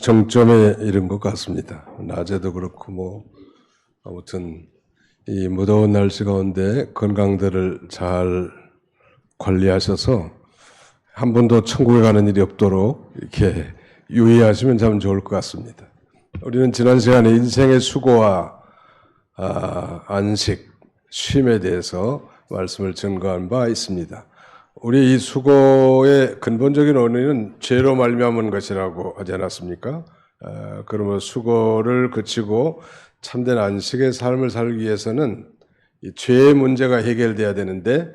정점에 이른 것 같습니다. 낮에도 그렇고 아무튼 이 무더운 날씨 가운데 건강들을 잘 관리하셔서 한 번도 천국에 가는 일이 없도록 이렇게 유의하시면 참 좋을 것 같습니다. 우리는 지난 시간에 인생의 수고와 안식, 쉼에 대해서 말씀을 전가한 바 있습니다. 우리 이 수고의 근본적인 원인은 죄로 말미암은 것이라고 하지 않았습니까? 그러면 수고를 그치고 참된 안식의 삶을 살기 위해서는 이 죄의 문제가 해결돼야 되는데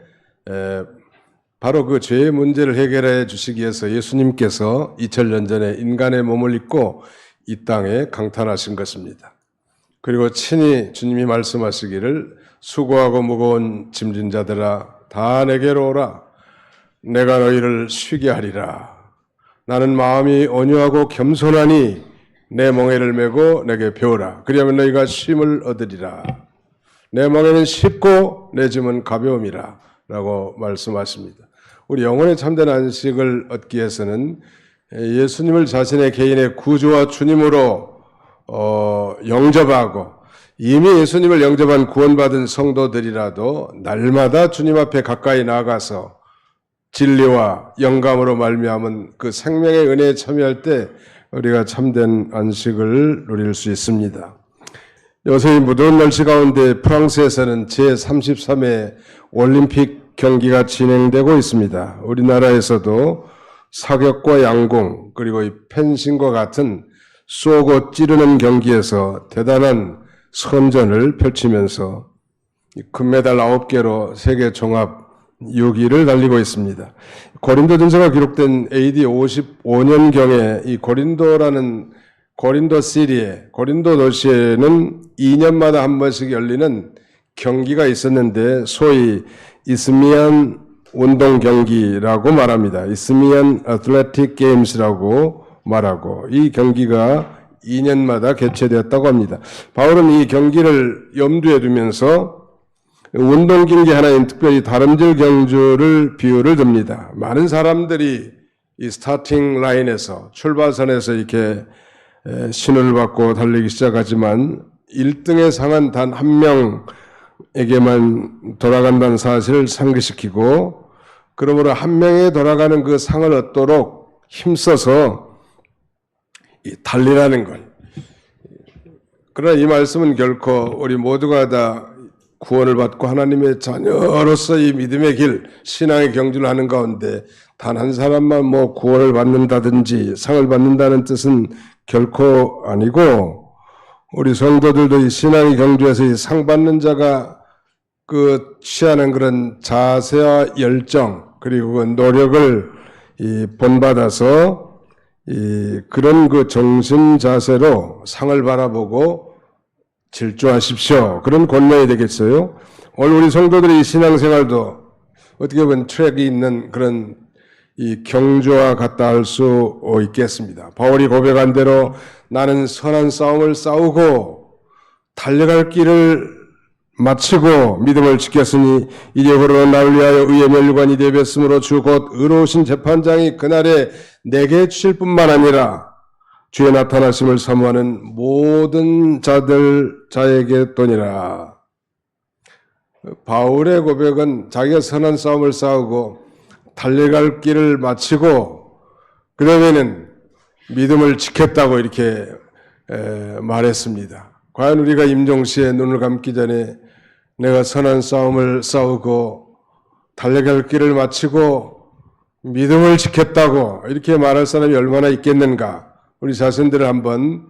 바로 그 죄의 문제를 해결해 주시기 위해서 예수님께서 2000년 전에 인간의 몸을 입고 이 땅에 강탄하신 것입니다. 그리고 친히 주님이 말씀하시기를 수고하고 무거운 짐진 자들아 다 내게로 오라. 내가 너희를 쉬게 하리라. 나는 마음이 온유하고 겸손하니 내 멍에를 메고 내게 배우라. 그리하면 너희가 쉼을 얻으리라. 내 멍에는 쉽고 내 짐은 가벼움이라 라고 말씀하십니다. 우리 영혼의 참된 안식을 얻기 위해서는 예수님을 자신의 개인의 구주와 주님으로 영접하고 이미 예수님을 영접한 구원받은 성도들이라도 날마다 주님 앞에 가까이 나아가서 진리와 영감으로 말미암은 그 생명의 은혜에 참여할 때 우리가 참된 안식을 누릴 수 있습니다. 요새 이 무더운 날씨 가운데 프랑스에서는 제33회 올림픽 경기가 진행되고 있습니다. 우리나라에서도 사격과 양궁 그리고 이 펜싱과 같은 쏘고 찌르는 경기에서 대단한 선전을 펼치면서 금메달 9개로 세계 종합 6위를 달리고 있습니다. 고린도전서가 기록된 AD 55년경에 이 고린도라는 고린도 시리에 고린도 도시에는 2년마다 한 번씩 열리는 경기가 있었는데 소위 이스미안 운동 경기라고 말합니다. 이스미안 애틀레틱 게임스라고 말하고 이 경기가 2년마다 개최되었다고 합니다. 바울은 이 경기를 염두에 두면서 운동 경기 하나인 특별히 다름질 경주를 비유를 듭니다. 많은 사람들이 이 스타팅 라인에서 출발선에서 이렇게 신호를 받고 달리기 시작하지만 1등의 상은 단 한 명에게만 돌아간다는 사실을 상기시키고 그러므로 한 명에 돌아가는 그 상을 얻도록 힘써서 달리라는 것. 그러나 이 말씀은 결코 우리 모두가 다 구원을 받고 하나님의 자녀로서 이 믿음의 길, 신앙의 경주를 하는 가운데 단 한 사람만 구원을 받는다든지 상을 받는다는 뜻은 결코 아니고 우리 성도들도 이 신앙의 경주에서 이 상 받는 자가 그 취하는 그런 자세와 열정 그리고 그 노력을 본받아서 그런 그 정신 자세로 상을 바라보고 질주하십시오. 그런 권면이 되겠어요. 오늘 우리 성도들의 신앙생활도 어떻게 보면 트랙이 있는 그런 이 경주와 같다 할 수 있겠습니다. 바울이 고백한 대로 나는 선한 싸움을 싸우고 달려갈 길을 마치고 믿음을 지켰으니 이제 그러나 나를 위하여 의의 면류관이 되었으므로 주 곧 의로우신 재판장이 그날에 내게 주실 뿐만 아니라 주의 나타나심을 사모하는 모든 자에게 또니라. 바울의 고백은 자기가 선한 싸움을 싸우고 달려갈 길을 마치고 그 다음에는 믿음을 지켰다고 이렇게 말했습니다. 과연 우리가 임종시에 눈을 감기 전에 내가 선한 싸움을 싸우고 달려갈 길을 마치고 믿음을 지켰다고 이렇게 말할 사람이 얼마나 있겠는가? 우리 자신들을 한번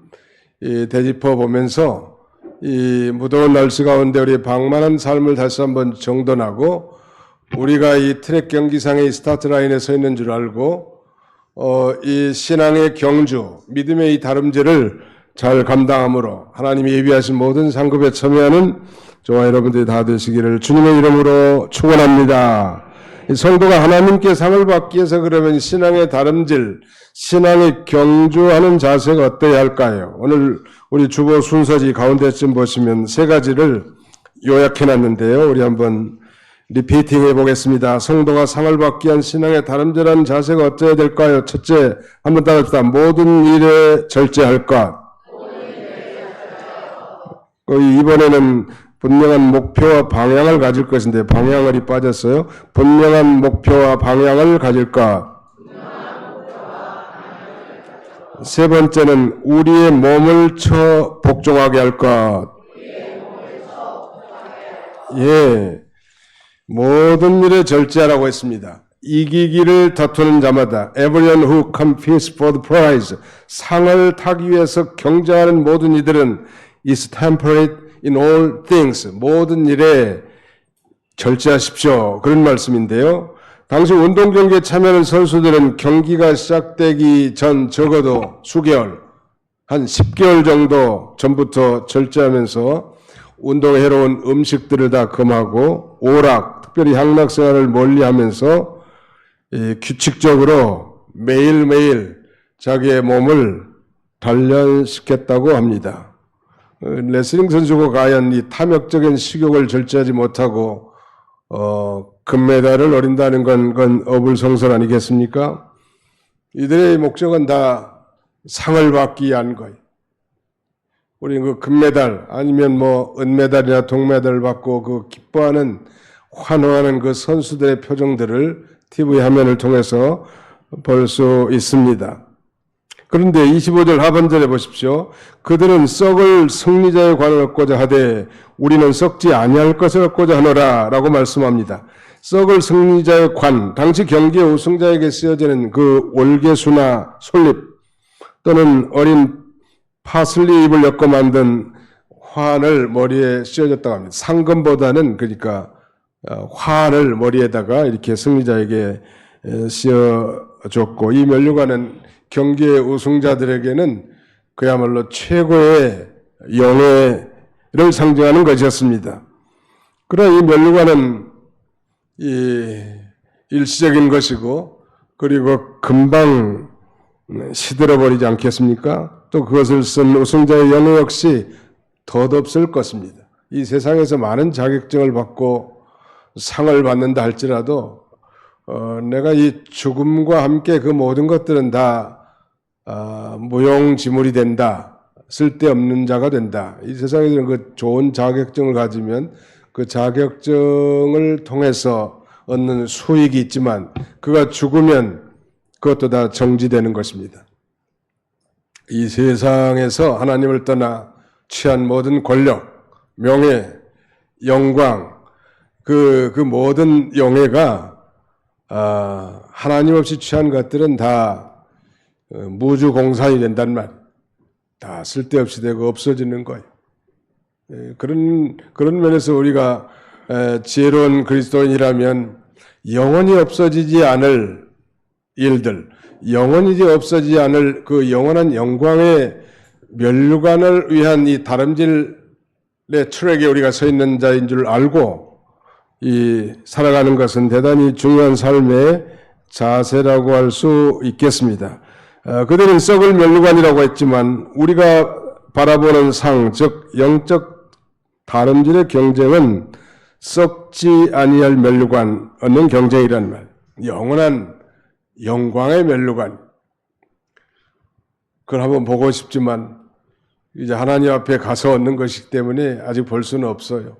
되짚어 보면서 이 무더운 날씨 가운데 우리 방만한 삶을 다시 한번 정돈하고 우리가 이 트랙 경기상의 스타트 라인에 서 있는 줄 알고 이 신앙의 경주, 믿음의 이 다름질을 잘 감당함으로 하나님이 예비하신 모든 상급에 참여하는 저와 여러분들이 다 되시기를 주님의 이름으로 축원합니다. 성도가 하나님께 상을 받기 위해서 그러면 신앙의 다름질, 신앙의 경주하는 자세가 어떠해야 할까요? 오늘 우리 주보 순서지 가운데쯤 보시면 세 가지를 요약해 놨는데요. 우리 한번 리피팅 해보겠습니다. 성도가 상을 받기 위한 신앙의 다름질한 자세가 어찌해야 될까요? 첫째, 한번 따라합시다. 모든 일에 절제할 것. 이번에는 분명한 목표와 방향을 가질 것인데 방향을이 빠졌어요. 분명한 목표와 방향을 가질 것. 세 번째는 우리의 몸을 쳐 복종하게 할 것. 예. 모든 일에 절제하라고 했습니다. 이기기를 다투는 자마다 everyone who competes for the prize 상을 타기 위해서 경쟁하는 모든 이들은 is temperate in all things 모든 일에 절제하십시오. 그런 말씀인데요. 당시 운동 경기에 참여하는 선수들은 경기가 시작되기 전 적어도 수개월 한 10개월 정도 전부터 절제하면서 운동에 해로운 음식들을 다 금하고 오락, 특별히 향락 생활을 멀리하면서 규칙적으로 매일매일 자기의 몸을 단련시켰다고 합니다. 레슬링 선수가 과연 이 탐욕적인 식욕을 절제하지 못하고 금메달을 노린다는 건 어불성설 아니겠습니까? 이들의 목적은 다 상을 받기 위한 거예요. 우리 그 금메달 아니면 뭐 은메달이나 동메달을 받고 그 기뻐하는 환호하는 그 선수들의 표정들을 TV 화면을 통해서 볼 수 있습니다. 그런데 25절 하반절에 보십시오. 그들은 썩을 승리자의 관을 얻고자 하되 우리는 썩지 아니할 것을 얻고자 하노라 라고 말씀합니다. 썩을 승리자의 관, 당시 경기의 우승자에게 쓰여지는 그 월계수나 솔잎 또는 어린 파슬리 잎을 엮어 만든 환을 머리에 씌워졌다고 합니다. 상금보다는 그러니까 환을 머리에다가 이렇게 승리자에게 씌워줬고 이 면류관은 경기의 우승자들에게는 그야말로 최고의 영예를 상징하는 것이었습니다. 그러나 이 면류관은 일시적인 것이고 그리고 금방 시들어버리지 않겠습니까? 또 그것을 쓴 우승자의 영예 역시 덧없을 것입니다. 이 세상에서 많은 자격증을 받고 상을 받는다 할지라도 내가 이 죽음과 함께 그 모든 것들은 다 무용지물이 된다. 쓸데없는 자가 된다. 이 세상에서는 그 좋은 자격증을 가지면 그 자격증을 통해서 얻는 수익이 있지만 그가 죽으면 그것도 다 정지되는 것입니다. 이 세상에서 하나님을 떠나 취한 모든 권력, 명예, 영광, 그 모든 영예가 하나님 없이 취한 것들은 다 무주공산이 된단 말, 다 쓸데없이 되고 없어지는 거예요. 그런 면에서 우리가 지혜로운 그리스도인이라면 영원히 없어지지 않을 일들, 영원히 없어지지 않을 그 영원한 영광의 면류관을 위한 이 다름질의 트랙에 우리가 서 있는 자인 줄 알고 살아가는 것은 대단히 중요한 삶의 자세라고 할 수 있겠습니다. 그들은 썩을 면류관이라고 했지만 우리가 바라보는 상, 즉 영적 다름질의 경쟁은 썩지 아니할 면류관 얻는 경쟁이란 말. 영원한 영광의 면류관. 그걸 한번 보고 싶지만 이제 하나님 앞에 가서 얻는 것이기 때문에 아직 볼 수는 없어요.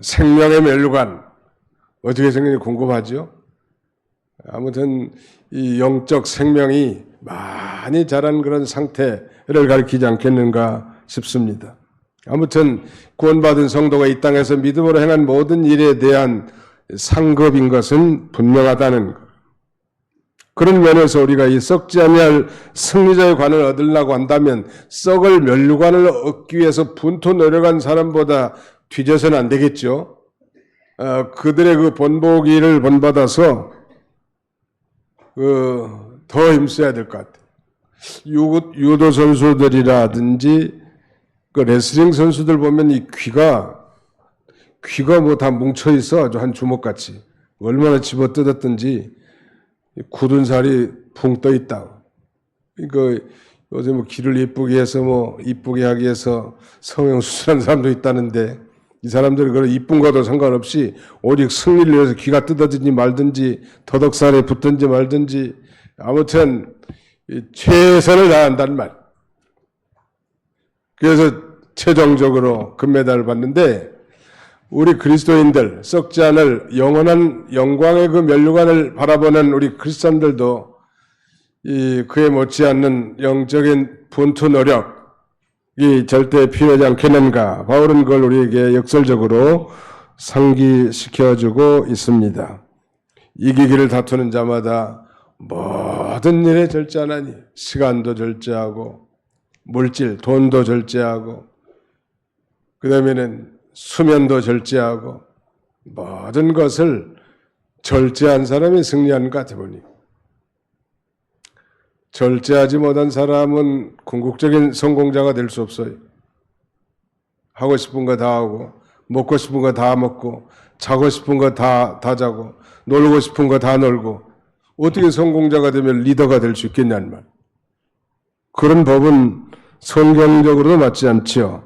생명의 면류관 어떻게 생겼는지 궁금하죠? 아무튼 이 영적 생명이 많이 자란 그런 상태를 가리키지 않겠는가 싶습니다. 아무튼 구원받은 성도가 이 땅에서 믿음으로 행한 모든 일에 대한 상급인 것은 분명하다는 것. 그런 면에서 우리가 이 썩지 아니할 승리자의 관을 얻으려고 한다면 썩을 면류관을 얻기 위해서 분투 노력한 사람보다 뒤져서는 안 되겠죠. 그들의 그 본보기를 본받아서 더 힘써야 될 것 같아요. 유도 선수들이라든지 그 레슬링 선수들 보면 이 귀가 뭐 다 뭉쳐 있어 아주 한 주먹같이 얼마나 집어 뜯었든지 굳은 살이 붕 떠 있다. 그러니까 요새 뭐 귀를 이쁘게 해서 뭐 이쁘게 하기 위해서 성형 수술한 사람도 있다는데 이 사람들은 그런 이쁜 것도 상관없이 오직 승리를 위해서 귀가 뜯어지지 말든지 더덕살에 붙든지 말든지 아무튼 최선을 다한다는 말. 그래서 최종적으로 금메달을 받는데 우리 그리스도인들 썩지 않을 영원한 영광의 그 면류관을 바라보는 우리 크리스찬들도 그에 못지않는 영적인 분투 노력이 절대 필요하지 않겠는가. 바울은 그걸 우리에게 역설적으로 상기시켜주고 있습니다. 이기기를 다투는 자마다 모든 일에 절제하나니 시간도 절제하고 물질, 돈도 절제하고 그 다음에는 수면도 절제하고 모든 것을 절제한 사람이 승리하는 것 같아 보니 절제하지 못한 사람은 궁극적인 성공자가 될 수 없어요. 하고 싶은 거 다 하고 먹고 싶은 거 다 먹고 자고 싶은 거 다 자고 놀고 싶은 거 다 놀고 어떻게 성공자가 되면 리더가 될 수 있겠냐는 말. 그런 법은 성경적으로도 맞지 않지요.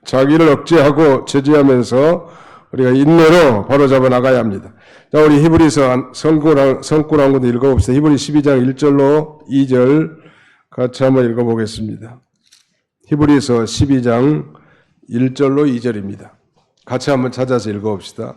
자기를 억제하고 제지하면서 우리가 인내로 바로잡아 나가야 합니다. 자, 우리 히브리서 성구를 한 군데 읽어봅시다. 히브리 12장 1절로 2절 같이 한번 읽어보겠습니다. 히브리서 12장 1절로 2절입니다. 같이 한번 찾아서 읽어봅시다.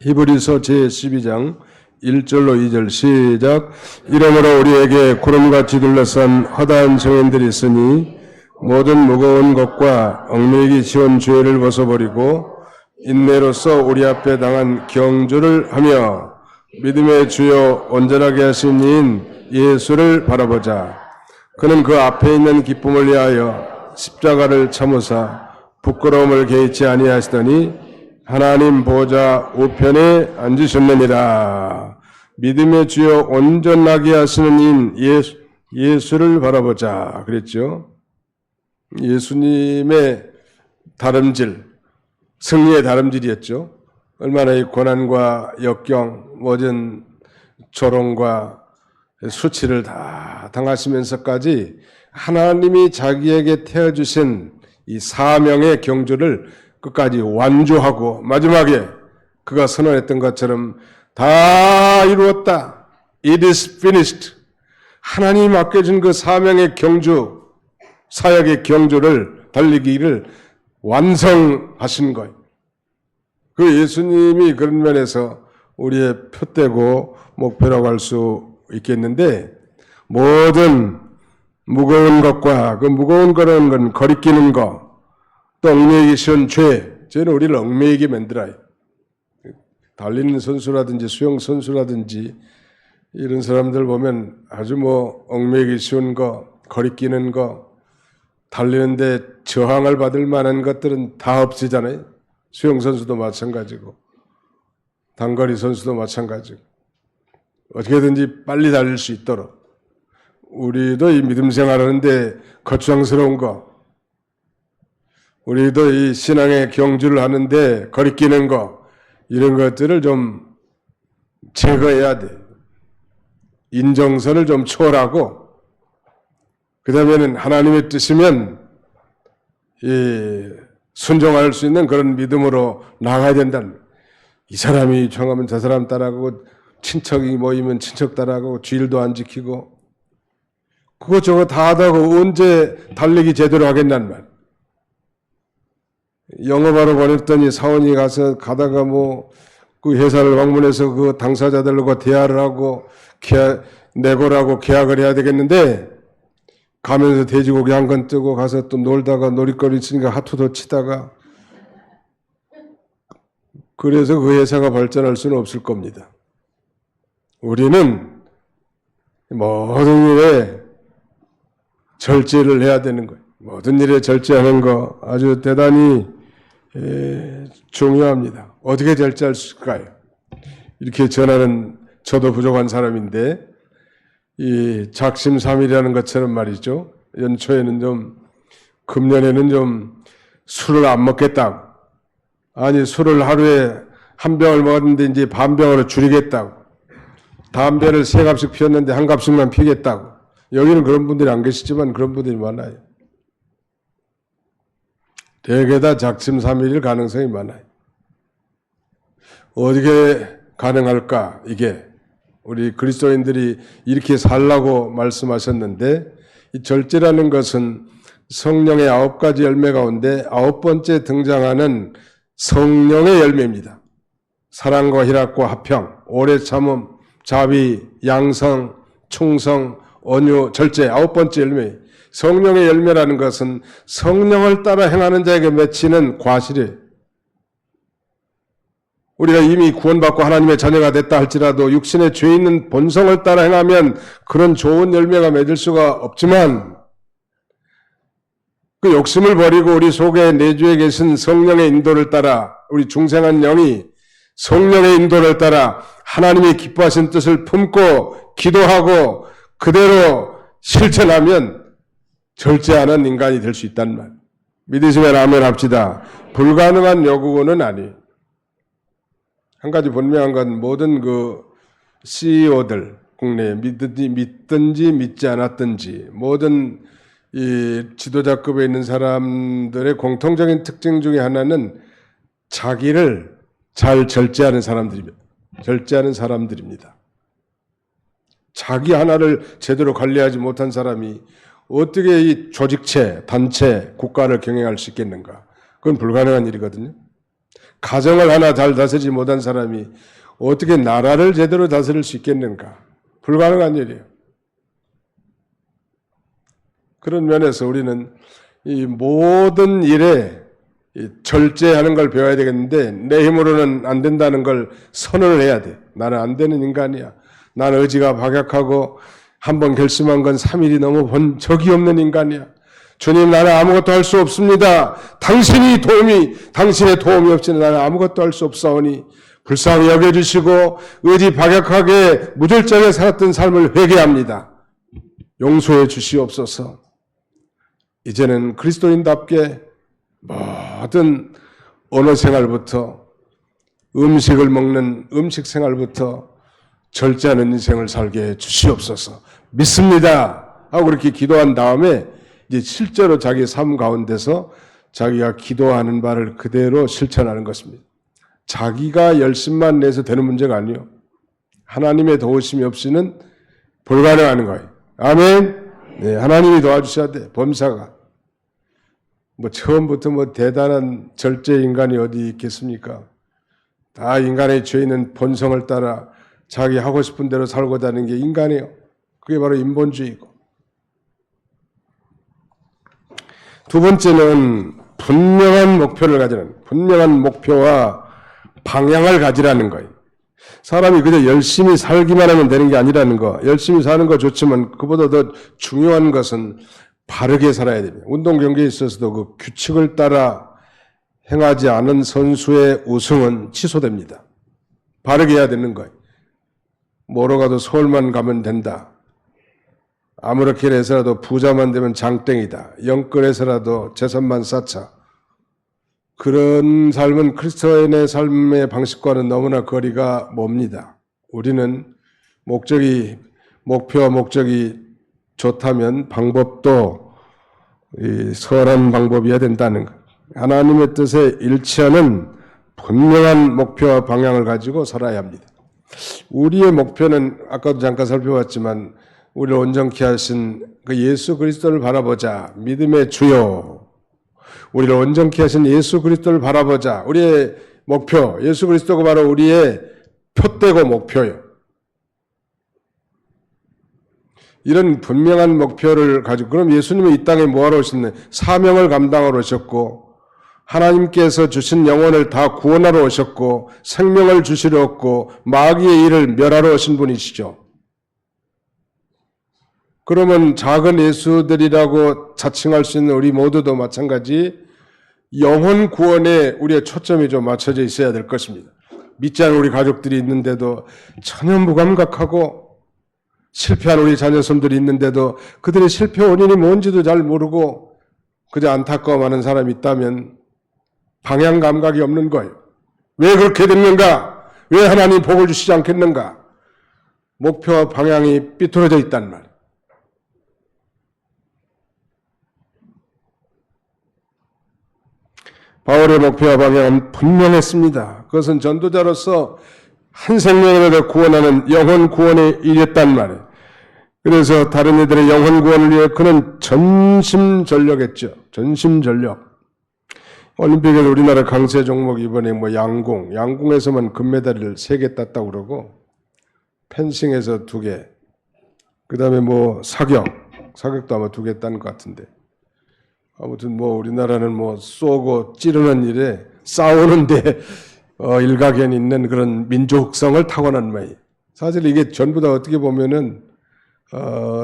히브리서 제12장 1절로 2절 시작. 이러므로 우리에게 구름같이 둘러싼 허다한 증인들이 있으니 모든 무거운 것과 얽매이기 쉬운 죄를 벗어버리고 인내로서 우리 앞에 당한 경주를 하며 믿음의 주요 온전하게 하신 이인 예수를 바라보자. 그는 그 앞에 있는 기쁨을 위하여 십자가를 참으사 부끄러움을 개의치 아니하시더니 하나님 보좌 우편에 앉으셨느니라. 믿음의 주요 온전하게 하시는 이인 예수를 바라보자. 그랬죠. 예수님의 다름질, 승리의 다름질이었죠. 얼마나 이 고난과 역경, 모든 조롱과 수치를 다 당하시면서까지 하나님이 자기에게 태워주신 이 사명의 경주를 끝까지 완주하고 마지막에 그가 선언했던 것처럼 다 이루었다. It is finished. 하나님이 맡겨준 그 사명의 경주, 사역의 경주를 달리기를 완성하신 거예요. 그 예수님이 그런 면에서 우리의 표대고 목표라고 할 수 있겠는데 모든 무거운 것과 그 무거운 거라는 건 거리끼는 거, 또 얽매이기 쉬운 죄는 우리를 얽매이게 만들어요. 달리는 선수라든지 수영 선수라든지 이런 사람들 보면 아주 얽매이기 쉬운 거, 거리끼는 거, 달리는데 저항을 받을 만한 것들은 다 없어지잖아요. 수영 선수도 마찬가지고 단거리 선수도 마찬가지고 어떻게든지 빨리 달릴 수 있도록 우리도 이 믿음 생활하는데 거추장스러운 거, 우리도 이 신앙의 경주를 하는데 거리끼는 거, 이런 것들을 좀 제거해야 돼. 인정선을 좀 초월하고 그 다음에는 하나님의 뜻이면 순종할 수 있는 그런 믿음으로 나가야 된다는. 이 사람이 청하면 저 사람 따라가고 친척이 모이면 친척 따라가고 주일도 안 지키고 그거 저거 다 하다가 언제 달리기 제대로 하겠냐는 말. 영업하러 보냈더니 사원이 가다가 그 회사를 방문해서 그 당사자들과 대화를 하고 내고를 하고 계약을 해야 되겠는데 가면서 돼지고기 한 건 뜨고 가서 또 놀다가 놀이거리 있으니까 하투도 치다가 그래서 그 회사가 발전할 수는 없을 겁니다. 우리는 모든 일에 절제를 해야 되는 거예요. 모든 일에 절제하는 거 아주 대단히 중요합니다. 어떻게 절제할 수 있을까요? 이렇게 전하는 저도 부족한 사람인데 이 작심삼일이라는 것처럼 말이죠. 연초에는 금년에는 술을 안 먹겠다고. 아니 술을 하루에 한 병을 먹었는데 이제 반 병으로 줄이겠다고. 담배를 3갑씩 피웠는데 1갑씩만 피겠다고. 여기는 그런 분들이 안 계시지만 그런 분들이 많아요. 대개 다 작심삼일일 가능성이 많아요. 어떻게 가능할까? 이게 우리 그리스도인들이 이렇게 살라고 말씀하셨는데, 이 절제라는 것은 성령의 9가지 열매 가운데 9번째 등장하는 성령의 열매입니다. 사랑과 희락과 화평, 오래 참음, 자비, 양성, 충성, 온유, 절제 9번째 열매. 성령의 열매라는 것은 성령을 따라 행하는 자에게 맺히는 과실이에요. 우리가 이미 구원받고 하나님의 자녀가 됐다 할지라도 육신에 죄 있는 본성을 따라 행하면 그런 좋은 열매가 맺을 수가 없지만, 그 욕심을 버리고 우리 속에 내주에 계신 성령의 인도를 따라, 우리 중생한 영이 성령의 인도를 따라 하나님이 기뻐하신 뜻을 품고 기도하고 그대로 실천하면 절제하는 인간이 될 수 있단 말. 믿으시면 아멘 합시다. 불가능한 요구는 아니에요. 한 가지 분명한 건 모든 그 CEO들, 국내에 믿든지 믿지 않았든지 모든 이 지도자급에 있는 사람들의 공통적인 특징 중에 하나는 자기를 잘 절제하는 사람들입니다. 자기 하나를 제대로 관리하지 못한 사람이 어떻게 이 조직체, 단체, 국가를 경영할 수 있겠는가? 그건 불가능한 일이거든요. 가정을 하나 잘 다스리지 못한 사람이 어떻게 나라를 제대로 다스릴 수 있겠는가? 불가능한 일이에요. 그런 면에서 우리는 이 모든 일에 절제하는 걸 배워야 되겠는데, 내 힘으로는 안 된다는 걸 선언을 해야 돼. 나는 안 되는 인간이야. 나는 의지가 박약하고 한번 결심한 건 3일이 넘어 본 적이 없는 인간이야. 주님, 나는 아무것도 할 수 없습니다. 당신의 도움이 없이는 나는 아무것도 할 수 없사오니 불쌍히 여겨주시고 의지 박약하게 무절정에 살았던 삶을 회개합니다. 용서해 주시옵소서. 이제는 그리스도인답게 모든 언어 생활부터 음식을 먹는 음식 생활부터 절제하는 인생을 살게 해 주시옵소서. 믿습니다 하고 그렇게 기도한 다음에 이제 실제로 자기 삶 가운데서 자기가 기도하는 바를 그대로 실천하는 것입니다. 자기가 열심만 내서 되는 문제가 아니에요. 하나님의 도우심이 없이는 불가능한 거예요. 아멘. 네, 하나님이 도와주셔야 돼. 범사가 처음부터 대단한 절제 인간이 어디 있겠습니까? 다 인간의 죄 있는 본성을 따라 자기 하고 싶은 대로 살고자 하는 게 인간이에요. 그게 바로 인본주의고. 두 번째는 분명한 목표를 가지는, 분명한 목표와 방향을 가지라는 거예요. 사람이 그저 열심히 살기만 하면 되는 게 아니라는 거. 열심히 사는 거 좋지만 그보다 더 중요한 것은 바르게 살아야 됩니다. 운동 경기에 있어서도 그 규칙을 따라 행하지 않은 선수의 우승은 취소됩니다. 바르게 해야 되는 거예요. 뭐로 가도 서울만 가면 된다. 아무렇게 해서라도 부자만 되면 장땡이다. 영끌해서라도 재산만 쌓자. 그런 삶은 그리스도인의 삶의 방식과는 너무나 거리가 멉니다. 우리는 목표와 목적이 좋다면 방법도 선한 방법이어야 된다는 것. 하나님의 뜻에 일치하는 분명한 목표와 방향을 가지고 살아야 합니다. 우리의 목표는 아까도 잠깐 살펴봤지만 우리를 온전케 하신 그 예수 그리스도를 바라보자. 믿음의 주요. 우리를 온전케 하신 예수 그리스도를 바라보자. 우리의 목표, 예수 그리스도가 바로 우리의 표대고 목표예요. 이런 분명한 목표를 가지고, 그럼 예수님은 이 땅에 뭐하러 오셨네? 사명을 감당하러 오셨고, 하나님께서 주신 영혼을 다 구원하러 오셨고, 생명을 주시러 왔고, 마귀의 일을 멸하러 오신 분이시죠. 그러면 작은 예수들이라고 자칭할 수 있는 우리 모두도 마찬가지 영혼 구원에 우리의 초점이 좀 맞춰져 있어야 될 것입니다. 믿지 않은 우리 가족들이 있는데도 전혀 무감각하고 실패한 우리 자녀손들이 있는데도 그들의 실패 원인이 뭔지도 잘 모르고 그저 안타까워하는 사람이 있다면 방향 감각이 없는 거예요. 왜 그렇게 됐는가? 왜 하나님 복을 주시지 않겠는가? 목표와 방향이 삐뚤어져 있단 말이에요. 바울의 목표와 방향은 분명했습니다. 그것은 전도자로서 한 생명이라도 구원하는 영혼 구원에 이랬단 말이에요. 그래서 다른 이들의 영혼 구원을 위해 그는 전심전력했죠. 전심전력. 올림픽에서 우리나라 강세 종목 이번에 양궁에서만 금메달을 3개 땄다고 그러고, 펜싱에서 2개, 그 다음에 사격도 아마 2개 딴 것 같은데. 아무튼 우리나라는 쏘고 찌르는 일에 싸우는데 일가견 있는 그런 민족성을 타고난 모양이에요. 사실 이게 전부 다 어떻게 보면은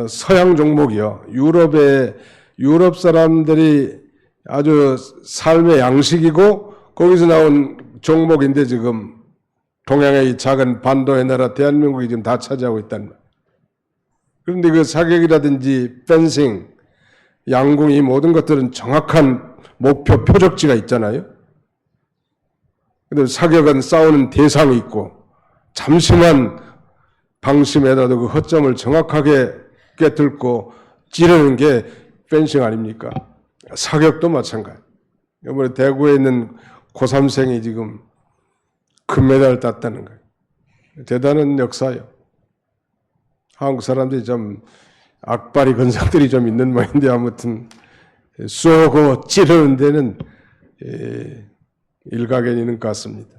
서양 종목이요. 유럽 사람들이 아주 삶의 양식이고 거기서 나온 종목인데 지금 동양의 이 작은 반도의 나라 대한민국이 지금 다 차지하고 있단 말이에요. 그런데 그 사격이라든지 펜싱, 양궁 이 모든 것들은 정확한 목표 표적지가 있잖아요. 근데 사격은 싸우는 대상이 있고 잠시만 방심해도 그 허점을 정확하게 꿰뚫고 찌르는 게 펜싱 아닙니까? 사격도 마찬가지. 이번에 대구에 있는 고3생이 지금 금메달을 땄다는 거예요. 대단한 역사예요. 한국 사람들이 좀 악바리 근성들이 좀 있는 모양인데 아무튼 쏘고 찌르는 데는 일가견이 있는 것 같습니다.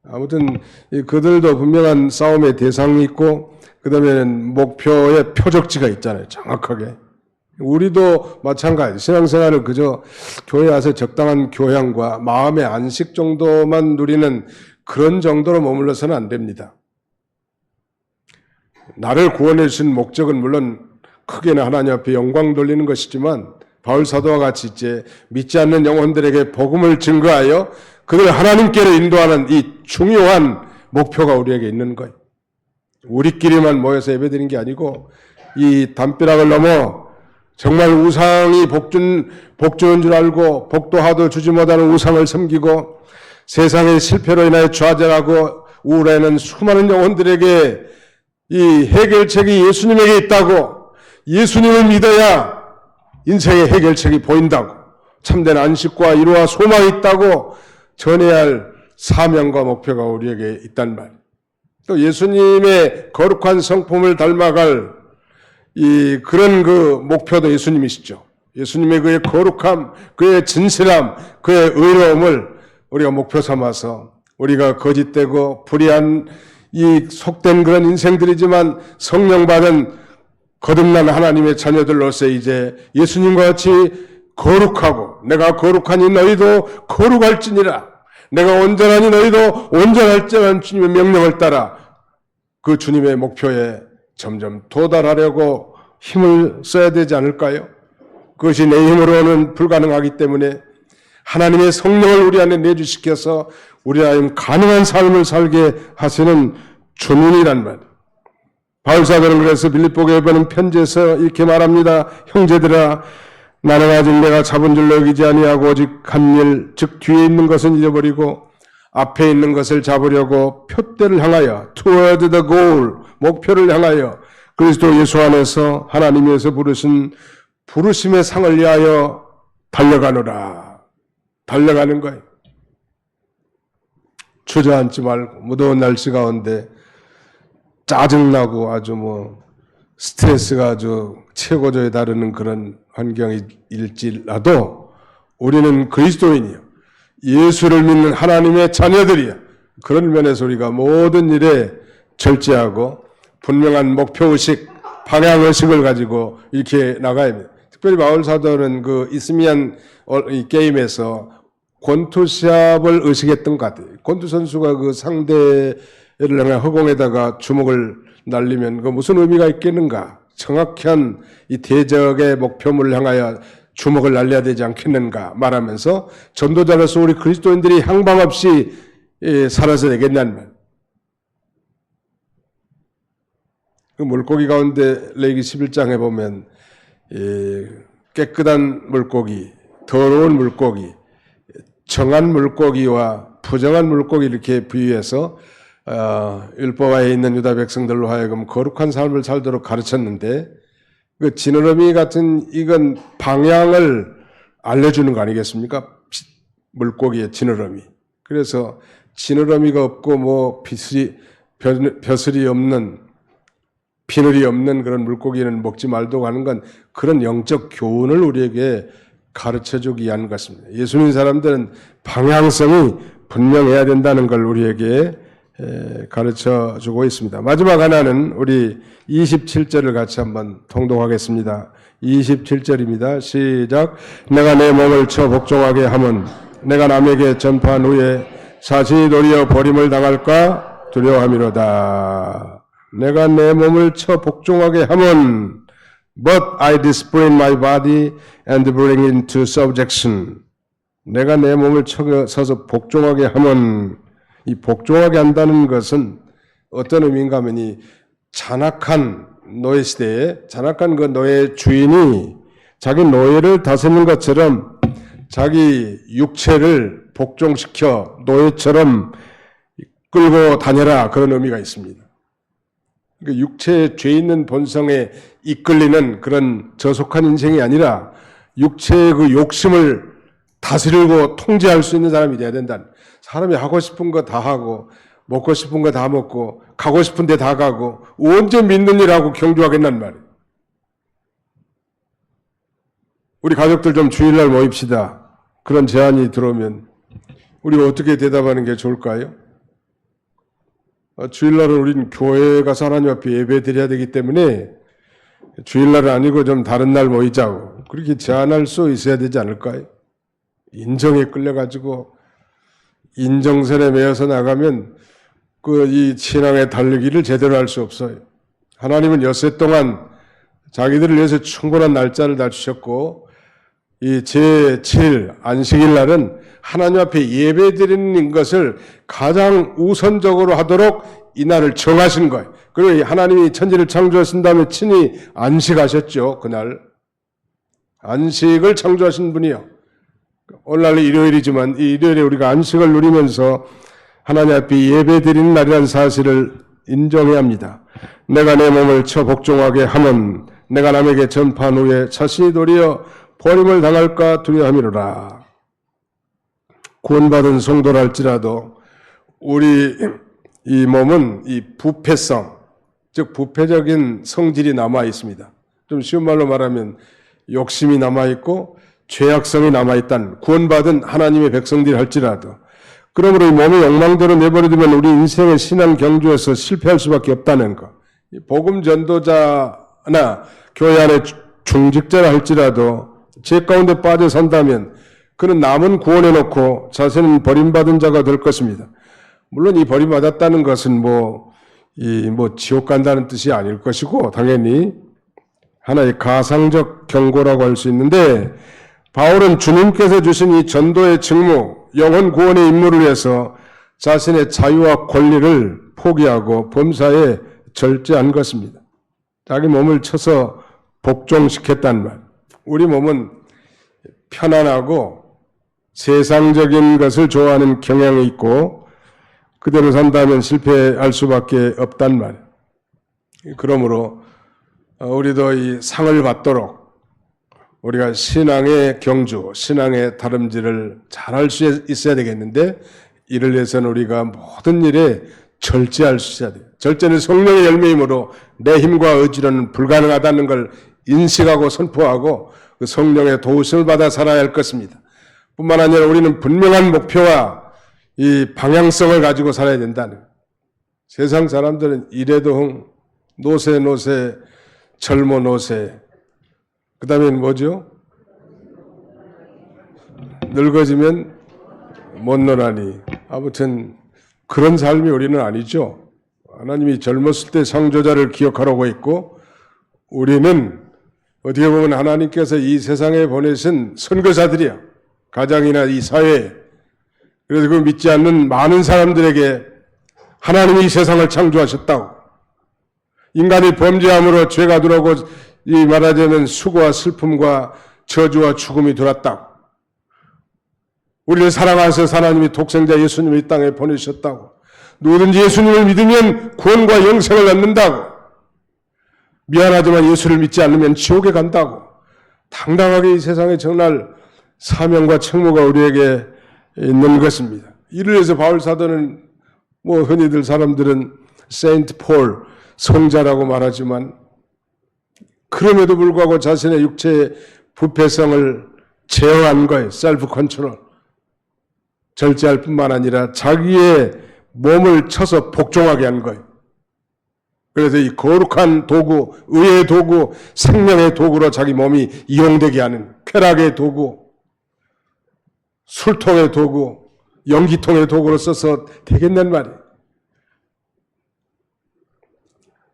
아무튼 그들도 분명한 싸움의 대상이 있고 그 다음에는 목표의 표적지가 있잖아요. 정확하게. 우리도 마찬가지. 신앙생활을 그저 교회 와서 적당한 교양과 마음의 안식 정도만 누리는 그런 정도로 머물러서는 안 됩니다. 나를 구원해 주신 목적은 물론 크게는 하나님 앞에 영광 돌리는 것이지만 바울 사도와 같이 이제 믿지 않는 영혼들에게 복음을 증거하여 그들을 하나님께로 인도하는 이 중요한 목표가 우리에게 있는 거예요. 우리끼리만 모여서 예배드리는 게 아니고 이 담벼락을 넘어 정말 우상이 복주는 줄 알고 복도 하도 주지 못하는 우상을 섬기고 세상의 실패로 인하여 좌절하고 우울해하는 수많은 영혼들에게 이 해결책이 예수님에게 있다고, 예수님을 믿어야 인생의 해결책이 보인다고, 참된 안식과 위로와 소망이 있다고 전해야 할 사명과 목표가 우리에게 있단 말. 또 예수님의 거룩한 성품을 닮아갈 그런 그 목표도 예수님이시죠. 예수님의 그의 거룩함, 그의 진실함, 그의 의로움을 우리가 목표 삼아서 우리가 거짓되고 불의한 이 속된 그런 인생들이지만 성령 받은 거듭난 하나님의 자녀들로서 이제 예수님과 같이 거룩하고 내가 거룩하니 너희도 거룩할지니라. 내가 온전하니 너희도 온전할지라는 주님의 명령을 따라 그 주님의 목표에 점점 도달하려고 힘을 써야 되지 않을까요? 그것이 내 힘으로는 불가능하기 때문에 하나님의 성령을 우리 안에 내주시켜서 우리 하나님 가능한 삶을 살게 하시는 주님이란 말. 바울 사도는 그래서 빌립보 교회는 편지에서 이렇게 말합니다. 형제들아, 나는 아직 내가 잡은 줄로 여기지 아니하고 오직 한 일, 즉 뒤에 있는 것은 잃어버리고 앞에 있는 것을 잡으려고 표대를 향하여 toward the goal, 목표를 향하여 그리스도 예수 안에서 하나님에서 부르신 부르심의 상을 위하여 달려가노라. 달려가는 거예요. 주저앉지 말고 무더운 날씨 가운데 짜증나고 아주 스트레스가 아주 최고조에 다루는 그런 환경일지라도 우리는 그리스도인이요. 예수를 믿는 하나님의 자녀들이야. 그런 면에서 우리가 모든 일에 절제하고 분명한 목표의식, 방향의식을 가지고 이렇게 나가야 됩니다. 특별히 바울 사도는 그 이스미안 게임에서 권투 시합을 의식했던 것 같아요. 권투 선수가 그 상대를 향해 허공에다가 주먹을 날리면 그 무슨 의미가 있겠는가? 정확한 이 대적의 목표물을 향하여 주먹을 날려야 되지 않겠는가 말하면서 전도자로서 우리 그리스도인들이 향방 없이 살아서 되겠냐는 말. 그 물고기 가운데 레위기 11장에 보면 깨끗한 물고기, 더러운 물고기, 정한 물고기와 부정한 물고기 이렇게 비유해서 율법화에 있는 유다 백성들로 하여금 거룩한 삶을 살도록 가르쳤는데 그 지느러미 같은 이건 방향을 알려주는 거 아니겠습니까? 물고기의 지느러미. 그래서 지느러미가 없고 뭐 벼슬이 없는, 비늘이 없는 그런 물고기는 먹지 말도록 하는 건 그런 영적 교훈을 우리에게 가르쳐주기 위한 것입니다. 예수님 사람들은 방향성이 분명해야 된다는 걸 우리에게 가르쳐주고 있습니다. 마지막 하나는 우리 27절을 같이 한번 통독하겠습니다. 27절입니다. 시작. 내가 내 몸을 쳐 복종하게 하면 내가 남에게 전파한 후에 자신이 도리어 버림을 당할까 두려워함이로다. 내가 내 몸을 쳐 복종하게 하면 But I discipline my body and bring it into subjection. 내가 내 몸을 쳐서 복종하게 하면, 이 복종하게 한다는 것은 어떤 의미인가 하면 이 잔악한 노예 시대에 잔악한 그 노예 주인이 자기 노예를 다스리는 것처럼 자기 육체를 복종시켜 노예처럼 끌고 다녀라, 그런 의미가 있습니다. 그러니까 육체의 죄 있는 본성에 이끌리는 그런 저속한 인생이 아니라 육체의 그 욕심을 다스리고 통제할 수 있는 사람이 돼야 된다. 사람이 하고 싶은 거 다 하고 먹고 싶은 거 다 먹고 가고 싶은 데 다 가고 언제 믿는 일 하고 경주하겠단 말이에요. 우리 가족들 좀 주일날 모입시다. 그런 제안이 들어오면 우리가 어떻게 대답하는 게 좋을까요? 주일날은 우리는 교회에 가서 하나님 앞에 예배 드려야 되기 때문에 주일날은 아니고 좀 다른 날 모이자고 그렇게 제안할 수 있어야 되지 않을까요? 인정에 끌려가지고 인정선에 매여서 나가면 이 신앙의 달리기를 제대로 할 수 없어요. 하나님은 엿새 동안 자기들을 위해서 충분한 날짜를 다 주셨고 이 제7 안식일 날은 하나님 앞에 예배 드리는 것을 가장 우선적으로 하도록 이 날을 정하신 거예요. 그리고 하나님이 천지를 창조하신 다음에 친히 안식하셨죠. 그날 안식을 창조하신 분이요. 오늘날은 일요일이지만 이 일요일에 우리가 안식을 누리면서 하나님 앞에 예배 드리는 날이라는 사실을 인정해야 합니다. 내가 내 몸을 쳐 복종하게 하면 내가 남에게 전파한 후에 자신이 도리어 버림을 당할까 두려워함이로라. 구원받은 성도랄지라도 우리 이 몸은 이 부패성, 즉 부패적인 성질이 남아 있습니다. 좀 쉬운 말로 말하면 욕심이 남아 있고 죄악성이 남아 있다는, 구원받은 하나님의 백성들이 할지라도 그러므로 이 몸의 욕망대로 내버려두면 우리 인생의 신앙 경주에서 실패할 수밖에 없다는 것. 복음 전도자나 교회 안에 중직자라 할지라도 죄 가운데 빠져 산다면 그는 남은 구원해놓고 자신은 버림받은 자가 될 것입니다. 물론 이 버림받았다는 것은 지옥 간다는 뜻이 아닐 것이고 당연히 하나의 가상적 경고라고 할 수 있는데 바울은 주님께서 주신 이 전도의 직무, 영혼 구원의 임무를 위해서 자신의 자유와 권리를 포기하고 범사에 절제한 것입니다. 자기 몸을 쳐서 복종시켰단 말. 우리 몸은 편안하고 세상적인 것을 좋아하는 경향이 있고 그대로 산다면 실패할 수밖에 없단 말. 그러므로 우리도 이 상을 받도록 우리가 신앙의 경주, 신앙의 다름질을 잘할 수 있어야 되겠는데 이를 위해서는 우리가 모든 일에 절제할 수 있어야 돼요. 절제는 성령의 열매이므로 내 힘과 의지로는 불가능하다는 걸 인식하고 선포하고 그 성령의 도우심을 받아 살아야 할 것입니다. 뿐만 아니라 우리는 분명한 목표와 이 방향성을 가지고 살아야 된다는. 세상 사람들은 이래도 흥, 노세 노세, 젊어 노세. 그 다음엔 뭐죠? 늙어지면 못 노라니. 아무튼 그런 삶이 우리는 아니죠. 하나님이 젊었을 때 창조자를 기억하라고 했고 우리는 어떻게 보면 하나님께서 이 세상에 보내신 선교사들이야. 가정이나 이 사회에. 그래서 그 믿지 않는 많은 사람들에게 하나님이 이 세상을 창조하셨다고. 인간이 범죄함으로 죄가 들어오고 이 말하자면 수고와 슬픔과 저주와 죽음이 들어왔다고. 우리를 사랑하셔서 하나님이 독생자 예수님을 이 땅에 보내셨다고. 누구든지 예수님을 믿으면 구원과 영생을 얻는다고. 미안하지만 예수를 믿지 않으면 지옥에 간다고. 당당하게 이 세상에 정말 사명과 책무가 우리에게 있는 것입니다. 이를 위해서 바울 사도는 흔히들 사람들은 세인트 폴 성자라고 말하지만 그럼에도 불구하고 자신의 육체의 부패성을 제어한 거예요. 셀프 컨트롤. 절제할 뿐만 아니라 자기의 몸을 쳐서 복종하게 한 거예요. 그래서 이 거룩한 도구, 의의 도구, 생명의 도구로 자기 몸이 이용되게 하는 쾌락의 도구, 술통의 도구, 연기통의 도구로 써서 되겠냔 말이에요.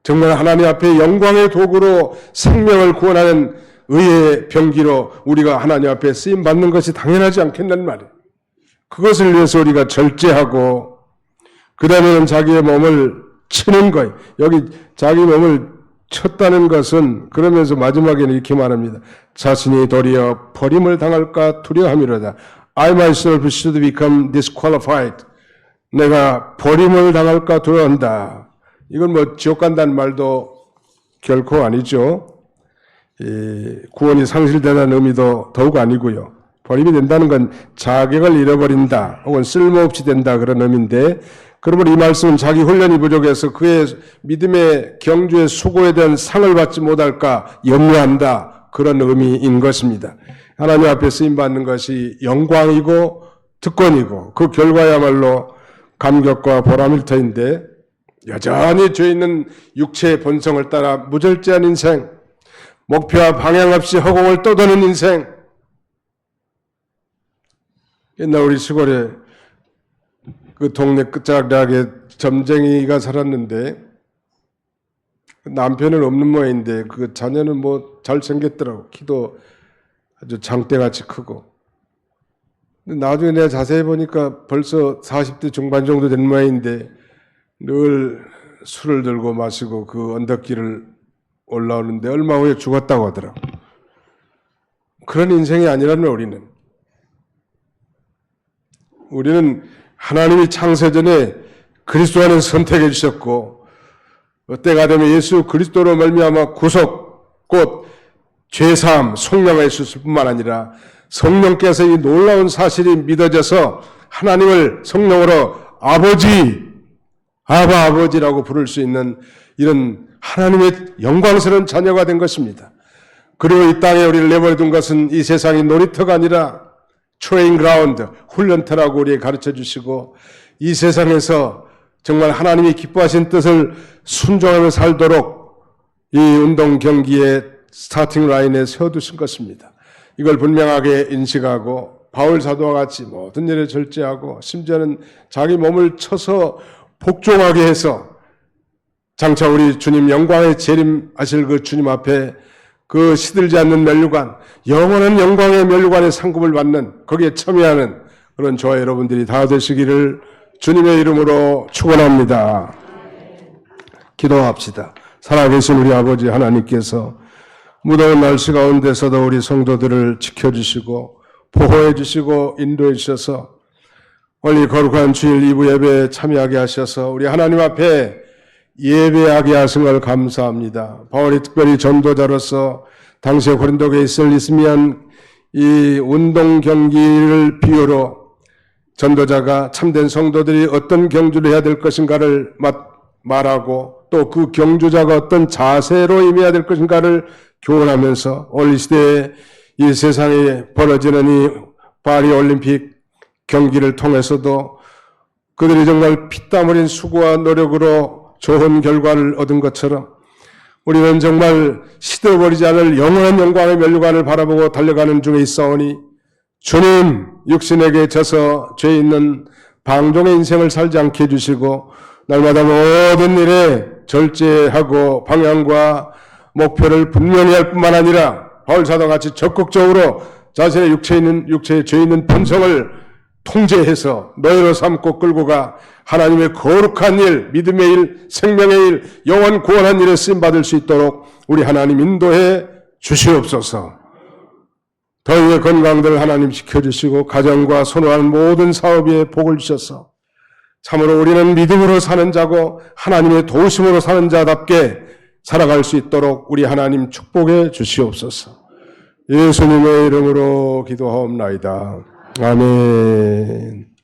정말 하나님 앞에 영광의 도구로 생명을 구원하는 의의 병기로 우리가 하나님 앞에 쓰임받는 것이 당연하지 않겠냔 말이에요. 그것을 위해서 우리가 절제하고 그 다음에는 자기의 몸을 치는 거예요. 여기 자기 몸을 쳤다는 것은 그러면서 마지막에는 이렇게 말합니다. 자신이 도리어 버림을 당할까 두려워함이로다. I myself should become disqualified. 내가 버림을 당할까 두려워한다. 이건 지옥 간다는 말도 결코 아니죠. 구원이 상실되는 의미도 더욱 아니고요. 버림이 된다는 건 자격을 잃어버린다 혹은 쓸모없이 된다 그런 의미인데, 그러면 이 말씀은 자기 훈련이 부족해서 그의 믿음의 경주의 수고에 대한 상을 받지 못할까 염려한다 그런 의미인 것입니다. 하나님 앞에 쓰임받는 것이 영광이고 특권이고 그 결과야말로 감격과 보람일 터인데, 여전히 죄 있는 육체의 본성을 따라 무절제한 인생, 목표와 방향 없이 허공을 떠도는 인생. 옛날 우리 시골에 그 동네 끝자락에 점쟁이가 살았는데 남편은 없는 모양인데 그 자녀는 잘생겼더라고. 키도 아주 장대같이 크고. 나중에 내가 자세히 보니까 벌써 40대 중반 정도 된 모양인데 늘 술을 들고 마시고 그 언덕길을 올라오는데 얼마 후에 죽었다고 하더라고. 그런 인생이 아니라면 우리는 하나님이 창세전에 그리스도 안에 선택해 주셨고 때가 되면 예수 그리스도로 말미암아 구속 곧 죄사함 속량해 주실 뿐만 아니라 성령께서 이 놀라운 사실이 믿어져서 하나님을 성령으로 아버지라고 부를 수 있는 이런 하나님의 영광스러운 자녀가 된 것입니다. 그리고 이 땅에 우리를 내버려둔 것은 이 세상이 놀이터가 아니라 트레인 그라운드, 훈련터라고 우리에게 가르쳐 주시고 이 세상에서 정말 하나님이 기뻐하신 뜻을 순종하며 살도록 이 운동 경기의 스타팅 라인에 세워두신 것입니다. 이걸 분명하게 인식하고 바울 사도와 같이 모든 일에 절제하고 심지어는 자기 몸을 쳐서 복종하게 해서 장차 우리 주님 영광에 재림하실 그 주님 앞에 그 시들지 않는 면류관, 영원한 영광의 면류관의 상급을 받는 거기에 참여하는 그런 저와 여러분들이 다 되시기를 주님의 이름으로 축원합니다. 기도합시다. 살아계신 우리 아버지 하나님께서 무더운 날씨 가운데서도 우리 성도들을 지켜주시고 보호해 주시고 인도해 주셔서 원리 거룩한 주일 2부 예배에 참여하게 하셔서 우리 하나님 앞에 예배하게 하신 걸 감사합니다. 바울이 특별히 전도자로서 당시에 고린도에 있으면 이 운동 경기를 비유로 전도자가 참된 성도들이 어떤 경주를 해야 될 것인가를 말하고 또 그 경주자가 어떤 자세로 임해야 될 것인가를 교훈하면서 오늘 이 시대에 이 세상에 벌어지는 이 파리 올림픽 경기를 통해서도 그들이 정말 피땀 흘린 수고와 노력으로 좋은 결과를 얻은 것처럼 우리는 정말 시들어버리지 않을 영원한 영광의 면류관을 바라보고 달려가는 중에 있사오니 주님 육신에게 져서 죄 있는 방종의 인생을 살지 않게 해주시고 날마다 모든 일에 절제하고 방향과 목표를 분명히 할 뿐만 아니라 바울사도와 같이 적극적으로 자신의 육체에 죄 있는 본성을 통제해서 너희로 삼고 끌고 가 하나님의 거룩한 일, 믿음의 일, 생명의 일, 영원 구원한 일에 쓰임받을 수 있도록 우리 하나님 인도해 주시옵소서. 더위의 건강들 하나님 지켜주시고 가정과 선호하는 모든 사업에 복을 주셔서 참으로 우리는 믿음으로 사는 자고 하나님의 도우심으로 사는 자답게 살아갈 수 있도록 우리 하나님 축복해 주시옵소서. 예수님의 이름으로 기도하옵나이다. 아멘.